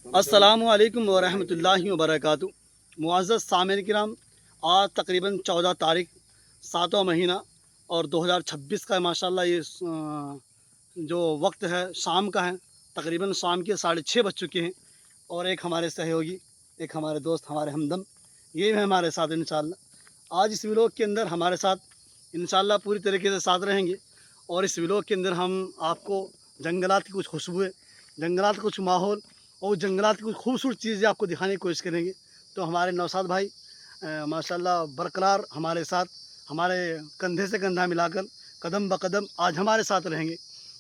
अस्सलामुअलैकुम वरहमतुल्लाहि वबरकातुहू। मुअज़्ज़ज़ सामिन किराम, आज तकरीबन 14 तारीख 7वां महीना और 2026 का माशाल्लाह ये जो वक्त है शाम का है। तकरीबन शाम के 6:30 बज चुके हैं और एक हमारे सहयोगी, एक हमारे दोस्त, हमारे हमदम ये है हमारे साथ इंशाल्लाह। आज इस व्लॉग के अंदर हमारे साथ इंशाल्लाह पूरी तरीके से साथ रहेंगे और इस व्लॉग के अंदर हम आपको जंगलात की कुछ खुशबुएँ, जंगलात का कुछ माहौल और जंगलात की कुछ खूबसूरत चीज़ें आपको दिखाने की कोशिश करेंगे। तो हमारे नौशाद भाई माशाल्लाह बरकरार हमारे साथ, हमारे कंधे से कंधा मिलाकर कदम ब कदम आज हमारे साथ रहेंगे।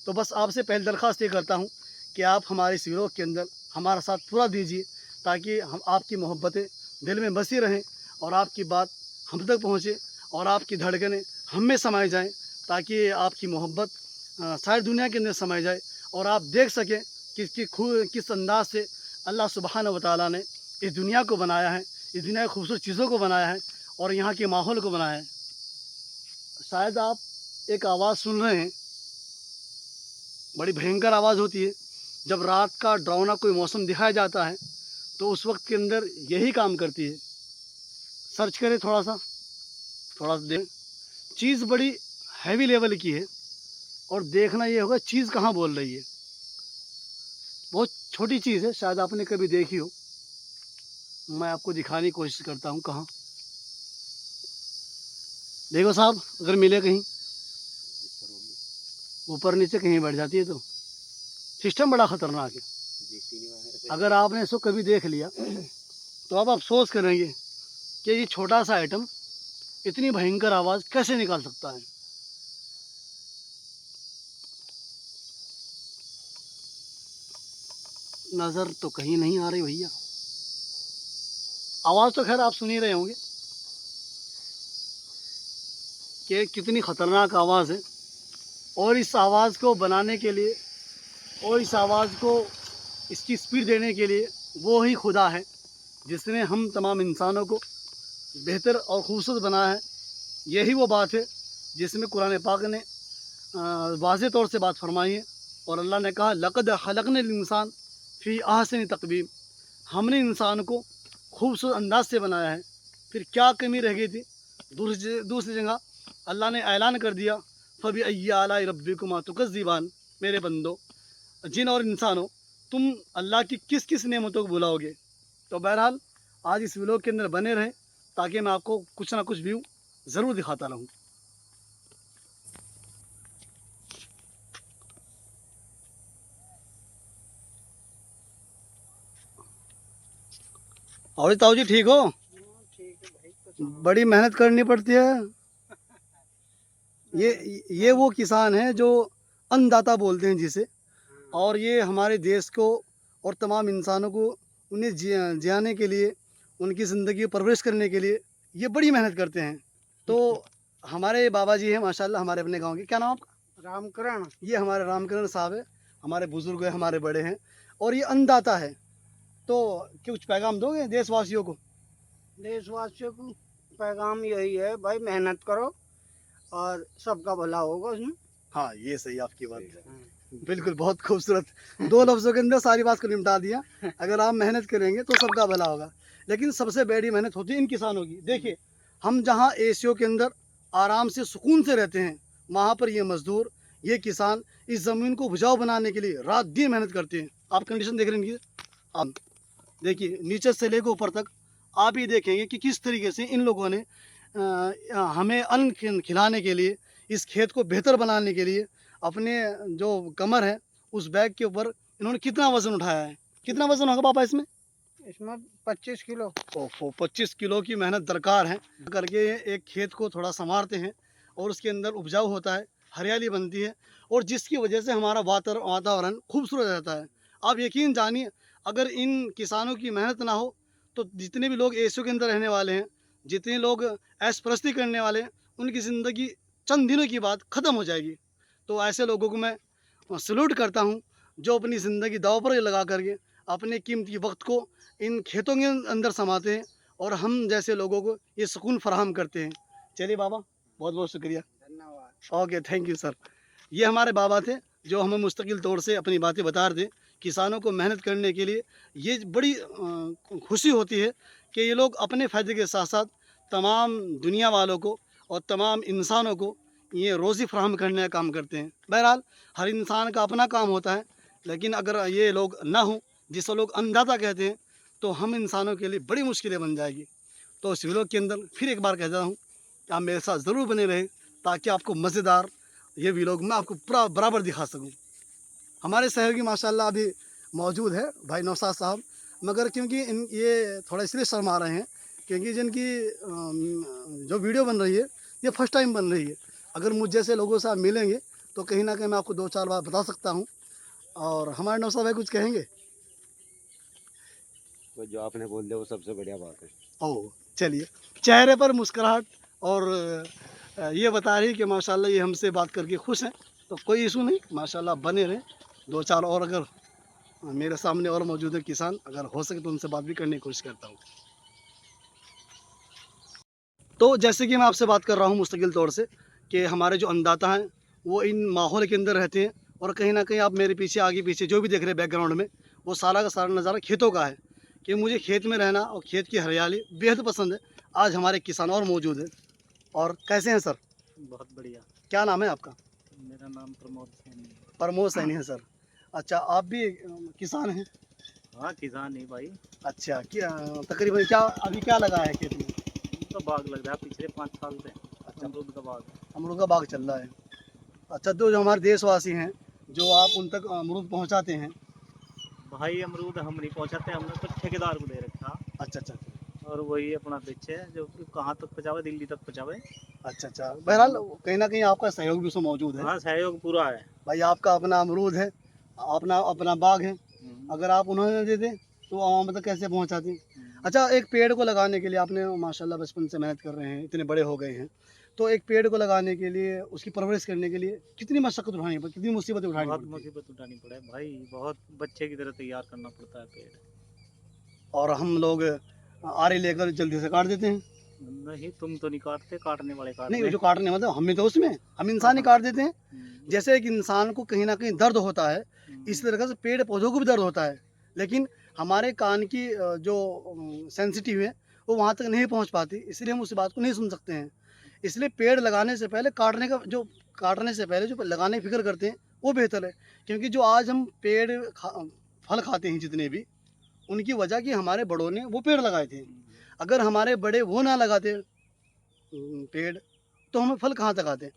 तो बस आपसे पहले दरख्वास्त ये करता हूँ कि आप हमारे इस व्लॉग के अंदर हमारा साथ पूरा दीजिए, ताकि हम आपकी मोहब्बतें दिल में बसी रहें और आपकी बात हम तक पहुँचे और आपकी धड़कनें हम में समाई जाएँ, ताकि आपकी मोहब्बत सारी दुनिया के अंदर समाई जाए और आप देख सकें किस अंदाज से अल्लाह सुब्हानहू व तआला ने इस दुनिया को बनाया है, इस दुनिया की खूबसूरत चीज़ों को बनाया है और यहाँ के माहौल को बनाया है। शायद आप एक आवाज़ सुन रहे हैं, बड़ी भयंकर आवाज़ होती है। जब रात का डरावना कोई मौसम दिखाया जाता है तो उस वक्त के अंदर यही काम करती है। सर्च करें थोड़ा सा देखें, चीज़ बड़ी हैवी लेवल की है और देखना ये होगा चीज़ कहाँ बोल रही है। बहुत छोटी चीज़ है, शायद आपने कभी देखी हो। मैं आपको दिखाने की कोशिश करता हूँ कहाँ। देखो साहब, अगर मिले कहीं ऊपर नीचे कहीं बैठ जाती है तो सिस्टम बड़ा ख़तरनाक है। अगर आपने इसको कभी देख लिया तो आप अफसोस करेंगे कि ये छोटा सा आइटम इतनी भयंकर आवाज़ कैसे निकाल सकता है। नज़र तो कहीं नहीं आ रही भैया। आवाज़ तो खैर आप सुन ही रहे होंगे कि कितनी ख़तरनाक आवाज़ है। और इस आवाज़ को बनाने के लिए और इस आवाज़ को इसकी स्पीड देने के लिए वो ही खुदा है जिसने हम तमाम इंसानों को बेहतर और खूबसूरत बनाया है। यही वो बात है जिसमें कुरान पाक ने वाज़े तौर से बात फरमाई है और अल्लाह ने कहा लक़द खलक़नल इंसान फ़ी अहसनि तक़वीम। हमने इंसान को खूबसूरत अंदाज से बनाया है, फिर क्या कमी रह गई थी। दूसरी जगह अल्लाह ने ऐलान कर दिया फ़बिअय्यि आलाइ रब्बिकुमा तुकज़्ज़िबान। मेरे बंदो, जिन और इंसानों, तुम अल्लाह की किस किस नेमतों को भुलाओगे। तो बहरहाल आज इस व्लॉग के अंदर बने रहें ताकि मैं आपको कुछ ना कुछ व्यू ज़रूर दिखाता रहूँ। और ताऊ जी ठीक हो? ठीक है भाई। बड़ी मेहनत करनी पड़ती है। ये वो किसान है जो अन्नदाता बोलते हैं जिसे, और ये हमारे देश को और तमाम इंसानों को उन्हें जियाने के लिए, उनकी ज़िंदगी को परवरिश करने के लिए ये बड़ी मेहनत करते हैं। तो हमारे बाबा जी हैं माशाल्लाह, हमारे अपने गांव के। क्या नाम आपका? रामकरण। ये हमारे रामकरण साहब है, हमारे बुज़ुर्ग हैं, हमारे बड़े हैं और ये अन्नदाता है। तो कुछ पैगाम दोगे देशवासियों को? देशवासियों को पैगाम यही है भाई, मेहनत करो और सबका भला होगा उसमें। हाँ, ये सही आपकी बात। बिल्कुल, बहुत खूबसूरत। 2 लफ्ज़ों के अंदर सारी बात को निपटा दिया। अगर आप मेहनत करेंगे तो सबका भला होगा, लेकिन सबसे बड़ी मेहनत होती है इन किसानों की। देखिए, हम जहाँ एसियों के अंदर आराम से सुकून से रहते हैं, वहाँ पर ये मज़दूर, ये किसान इस ज़मीन को उपजाऊ बनाने के लिए रात दिन मेहनत करते हैं। आप कंडीशन देख रहे हैं इनकी। आप देखिए, नीचे से लेकर ऊपर तक आप ये देखेंगे कि किस तरीके से इन लोगों ने हमें अन्न खिलाने के लिए, इस खेत को बेहतर बनाने के लिए अपने जो कमर है उस बैग के ऊपर इन्होंने कितना वज़न उठाया है। कितना वज़न होगा पापा इसमें? इसमें 25 किलो। ओहो, 25 किलो की मेहनत दरकार है। करके एक खेत को थोड़ा संवारते हैं और उसके अंदर उपजाऊ होता है, हरियाली बनती है और जिसकी वजह से हमारा वातावरण खूबसूरत रहता है। आप यकीन जानिए, अगर इन किसानों की मेहनत ना हो तो जितने भी लोग एशिया के अंदर रहने वाले हैं, जितने लोग ऐश परस्ती करने वाले हैं, उनकी ज़िंदगी चंद दिनों की बाद ख़त्म हो जाएगी। तो ऐसे लोगों को मैं सैल्यूट करता हूँ जो अपनी ज़िंदगी दाँव पर लगा करके अपने कीमती वक्त को इन खेतों के अंदर समाते हैं और हम जैसे लोगों को ये सुकून फराहम करते हैं। चलिए बाबा, बहुत बहुत शुक्रिया। धन्यवाद। Okay, thank you sir. ये हमारे बाबा थे जो हमें मुस्तकिल तौर से अपनी बातें बता रहे थे किसानों को मेहनत करने के लिए ये बड़ी खुशी होती है कि ये लोग अपने फ़ायदे के साथ साथ तमाम दुनिया वालों को और तमाम इंसानों को ये रोज़ी फराहम करने का काम करते हैं। बहरहाल हर इंसान का अपना काम होता है, लेकिन अगर ये लोग ना हों जिसको लोग अन्नदाता कहते हैं, तो हम इंसानों के लिए बड़ी मुश्किलें बन जाएगी। तो इस वीडियो के अंदर फिर एक बार कहता हूँ कि आप मेरे साथ ज़रूर बने रहें, ताकि आपको मज़ेदार ये वीलॉग मैं आपको पूरा बराबर दिखा सकूँ। हमारे सहयोगी माशाल्लाह अभी मौजूद है भाई नौशाद साहब, मगर क्योंकि ये थोड़ा इसलिए शर्मा रहे हैं क्योंकि जिनकी जो वीडियो बन रही है ये फर्स्ट टाइम बन रही है। अगर मुझ जैसे लोगों से आप मिलेंगे तो कहीं ना कहीं मैं आपको 2-4 बात बता सकता हूँ। और हमारे नौशाद भाई कुछ कहेंगे? वो जो आपने बोल दिया वो सबसे बढ़िया बात है। ओह चलिए, चेहरे पर मुस्कुराहट और ये बता रही कि माशाल्लाह ये हमसे बात करके खुश हैं, तो कोई इशू नहीं, माशाल्लाह बने रहें। 2-4 और अगर मेरे सामने और मौजूद है किसान, अगर हो सके तो उनसे बात भी करने की कोशिश करता हूँ। तो जैसे कि मैं आपसे बात कर रहा हूँ मुस्तकिल तौर से कि हमारे जो अन्नदाता हैं वो इन माहौल के अंदर रहते हैं, और कहीं ना कहीं आप मेरे पीछे आगे पीछे जो भी देख रहे हैं बैकग्राउंड में, वो सारा का सारा नज़ारा खेतों का है कि मुझे खेत में रहना और खेत की हरियाली बेहद पसंद है। आज हमारे किसान और मौजूद हैं। और कैसे हैं सर? बहुत बढ़िया। क्या नाम है आपका? मेरा नाम प्रमोद सैनी है। प्रमोद सैनी है सर। अच्छा, आप भी किसान हैं? हाँ किसान ही भाई। अच्छा, क्या तकरीबन क्या अभी क्या लगा है खेत में? तो बाग लग रहा है पिछले 5 साल से। अच्छा, अमरूद का बाग है। अमरूद का बाग चल रहा है। अच्छा, तो जो हमारे देशवासी हैं जो आप उन तक अमरूद पहुंचाते हैं? भाई अमरूद हम नहीं पहुंचाते, हमने तो ठेकेदार को दे रखा, अच्छा अच्छा और वही अपना बेचे जो कि कहाँ तक पहुँचावे, दिल्ली तक पहुँचावे। अच्छा। बहरहाल कहीं ना कहीं आपका सहयोग भी उसमें मौजूद है। हाँ सहयोग पूरा है। भाई आपका अपना अमरूद है, अपना अपना बाग है, अगर आप उन्होंने दे दें तो आवाम तक कैसे पहुंचाते? अच्छा, एक पेड़ को लगाने के लिए आपने माशाल्लाह बचपन से मेहनत कर रहे हैं, इतने बड़े हो गए हैं, तो एक पेड़ को लगाने के लिए उसकी परवरिश करने के लिए कितनी मशक्क़त उठानी पड़ती, कितनी मुसीबतें उठानी बहुत पड़ती? मुसीबत उठानी पड़े भाई, बहुत बच्चे की तरह तैयार करना पड़ता है पेड़। और हम लोग आरे लेकर जल्दी से काट देते हैं। नहीं तुम तो नहीं काटते, काटने वाले काटते नहीं, हैं। जो काटने मतलब हमें तो उसमें हम इंसान ही काट देते हैं। जैसे एक इंसान को कहीं ना कहीं दर्द होता है, इसी तरह से पेड़ पौधों को भी दर्द होता है, लेकिन हमारे कान की जो सेंसिटिव है वो वहाँ तक नहीं पहुँच पाती, इसलिए हम उस बात को नहीं सुन सकते हैं। इसलिए पेड़ लगाने से पहले काटने से पहले जो लगाने की फिक्र करते हैं वो बेहतर है। क्योंकि जो आज हम फल खाते हैं जितने भी, उनकी वजह कि हमारे बड़ों ने वो पेड़ लगाए थे। अगर हमारे बड़े वो ना लगाते पेड़, तो हमें फल कहाँ तक आते?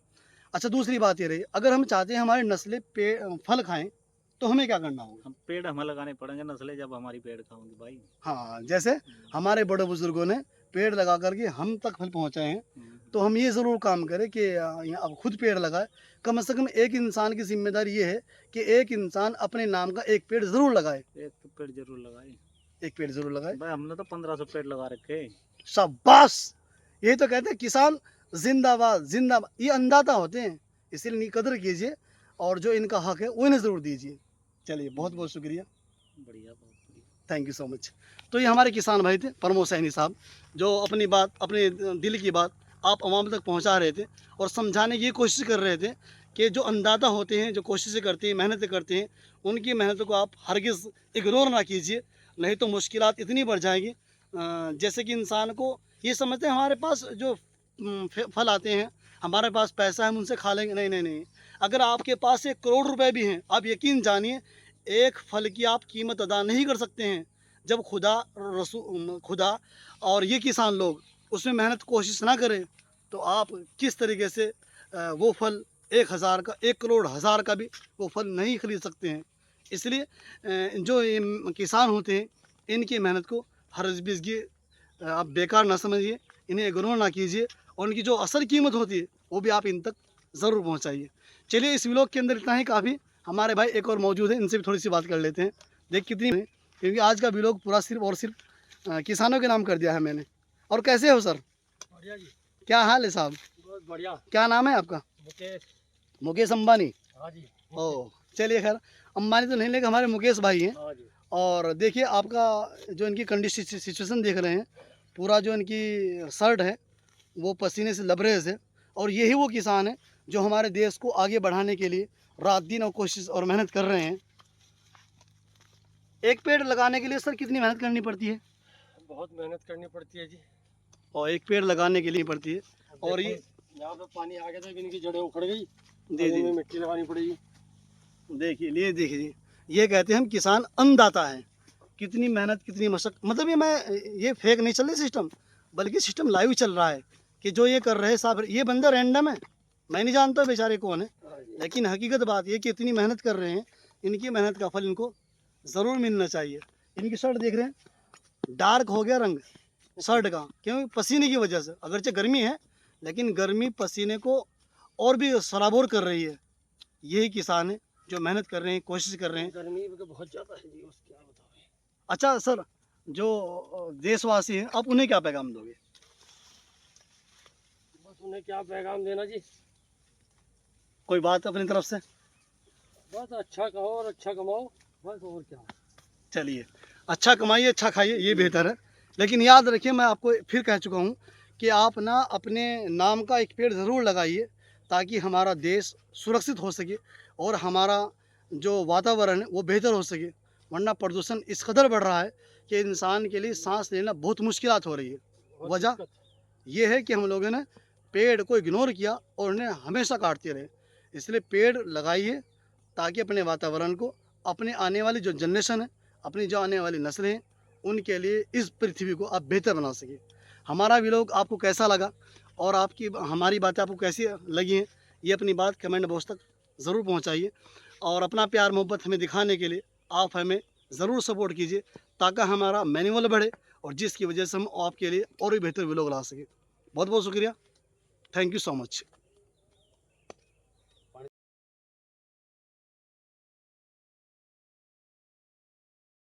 अच्छा, दूसरी बात ये रही, अगर हम चाहते हैं हमारी नस्लें फल खाएं तो हमें क्या करना होगा? हम पेड़ हमें लगाने पड़ेंगे, नस्लें जब हमारी पेड़ खाऊंगी भाई। हाँ, जैसे हमारे बड़े बुजुर्गों ने पेड़ लगा करके हम तक फल पहुँचाए हैं, तो हम ये ज़रूर काम करें कि अब खुद पेड़ लगाए। कम से कम एक इंसान की जिम्मेदारी ये है कि एक इंसान अपने नाम का एक पेड़ ज़रूर लगाए। एक तो पेड़ जरूर लगाए एक पेड़ ज़रूर लगाए। भाई, हमने तो 1500 पेड़ लगा रखे। शाबाश! यही तो कहते हैं किसान जिंदाबाद जिंदाबाद। ये अन्नदाता होते हैं, इसीलिए इनकी कदर कीजिए और जो इनका हक है वो इन्हें ज़रूर दीजिए। चलिए, बहुत बहुत शुक्रिया, बढ़िया, बहुत बढ़िया। Thank you so much. तो ये हमारे किसान भाई थे प्रमोद सैनी साहब, जो अपनी बात, अपने दिल की बात आप आवाम तक पहुंचा रहे थे और समझाने की कोशिश कर रहे थे कि जो अन्नदाता होते हैं, जो कोशिशें करते हैं, मेहनत करते हैं, उनकी मेहनत को आप हरगिज़ इग्नोर ना कीजिए, नहीं तो मुश्किलात इतनी बढ़ जाएगी। जैसे कि इंसान को ये समझते हैं हमारे पास जो फल आते हैं, हमारे पास पैसा है, हम उनसे खा लेंगे। नहीं नहीं नहीं, अगर आपके पास 1 करोड़ रुपए भी हैं, आप यकीन जानिए एक फल की आप कीमत अदा नहीं कर सकते हैं जब खुदा और ये किसान लोग उसमें मेहनत कोशिश ना करें, तो आप किस तरीके से वो फल 1000 का, 1 करोड़ 1000 का भी वो फल नहीं खरीद सकते हैं। इसलिए जो ये किसान होते हैं, इनकी मेहनत को हरगिज़ आप बेकार ना समझिए, इन्हें इग्नोर ना कीजिए, और उनकी जो असल कीमत होती है वो भी आप इन तक ज़रूर पहुंचाइए। चलिए, इस व्लॉग के अंदर इतना ही काफ़ी। हमारे भाई एक और मौजूद है, इनसे भी थोड़ी सी बात कर लेते हैं, देख कितनी है, क्योंकि आज का व्लॉग पूरा सिर्फ और सिर्फ किसानों के नाम कर दिया है मैंने। और कैसे हो सर? बढ़िया जी। क्या हाल है साहब? बहुत बढ़िया। क्या नाम है आपका? मुकेश। मुकेश अंबानी? हाँ जी। ओह चलिए, खैर अंबानी तो नहीं, लेकिन हमारे मुकेश भाई हैं। हाँ जी। और देखिए आपका जो इनकी कंडीशन सिचुएशन देख रहे हैं, पूरा जो इनकी शर्ट है वो पसीने से लबरेज है, और यही वो किसान है जो हमारे देश को आगे बढ़ाने के लिए रात दिन और कोशिश और मेहनत कर रहे हैं। एक पेड़ लगाने के लिए सर कितनी मेहनत करनी पड़ती है? बहुत मेहनत करनी पड़ती है जी। और एक पेड़ लगाने के लिए पड़ती है। और ये यहाँ पे पानी आ गया था, इनकी जड़ें उखड़ गई, जी जी इनमें मिट्टी लगानी पड़ेगी। देखिए देखिए, ये कहते हैं हम किसान अन्नदाता हैं। कितनी मेहनत, कितनी मशक्कत, मतलब ये फेक नहीं चल रही सिस्टम, बल्कि सिस्टम लाइव चल रहा है कि जो ये कर रहे हैं साहब, ये बंदा रैंडम है, मैं नहीं जानता बेचारे कौन है, लेकिन हकीकत बात ये कि इतनी मेहनत कर रहे हैं, इनकी मेहनत का फल इनको ज़रूर मिलना चाहिए। इनकी शर्ट देख रहे हैं, डार्क हो गया रंग शर्ट का, क्योंकि पसीने की वजह से, अगरचे गर्मी है लेकिन गर्मी पसीने को और भी सराबोर कर रही है। यही किसान है जो मेहनत कर रहे हैं, कोशिश कर रहे हैं। गर्मी तो बहुत ज़्यादा है जी, उसकी क्या बताओ। अच्छा सर, जो देशवासी हैं आप उन्हें क्या पैगाम दोगे? बस उन्हें क्या पैगाम देना जी, कोई बात अपनी तरफ से? बस अच्छा कहो और अच्छा कमाओ, बस और क्या। चलिए, अच्छा कमाइए, अच्छा खाइए, ये बेहतर है। लेकिन याद रखिए, मैं आपको फिर कह चुका हूँ कि आप ना अपने नाम का एक पेड़ ज़रूर लगाइए, ताकि हमारा देश सुरक्षित हो सके और हमारा जो वातावरण है वो बेहतर हो सके। वरना प्रदूषण इस कदर बढ़ रहा है कि इंसान के लिए सांस लेना बहुत मुश्किलात हो रही है। बहुत वजह दिक्कत। ये है कि हम लोगों ने पेड़ को इग्नोर किया और उन्हें हमेशा काटते रहे। इसलिए पेड़ लगाइए ताकि अपने वातावरण को, अपने आने वाली जो जनरेशन है, अपनी जो आने वाली नस्लें हैं, उनके लिए इस पृथ्वी को आप बेहतर बना सकें। हमारा व्लॉग आपको कैसा लगा और आपकी हमारी बातें आपको कैसी लगी हैं, ये अपनी बात कमेंट बॉक्स तक ज़रूर पहुंचाइए। और अपना प्यार मोहब्बत हमें दिखाने के लिए आप हमें ज़रूर सपोर्ट कीजिए, ताकि हमारा मैनुअल बढ़े और जिसकी वजह से हम आपके लिए और भी बेहतर व्लॉग ला सकें। बहुत बहुत शुक्रिया, थैंक यू सो मच।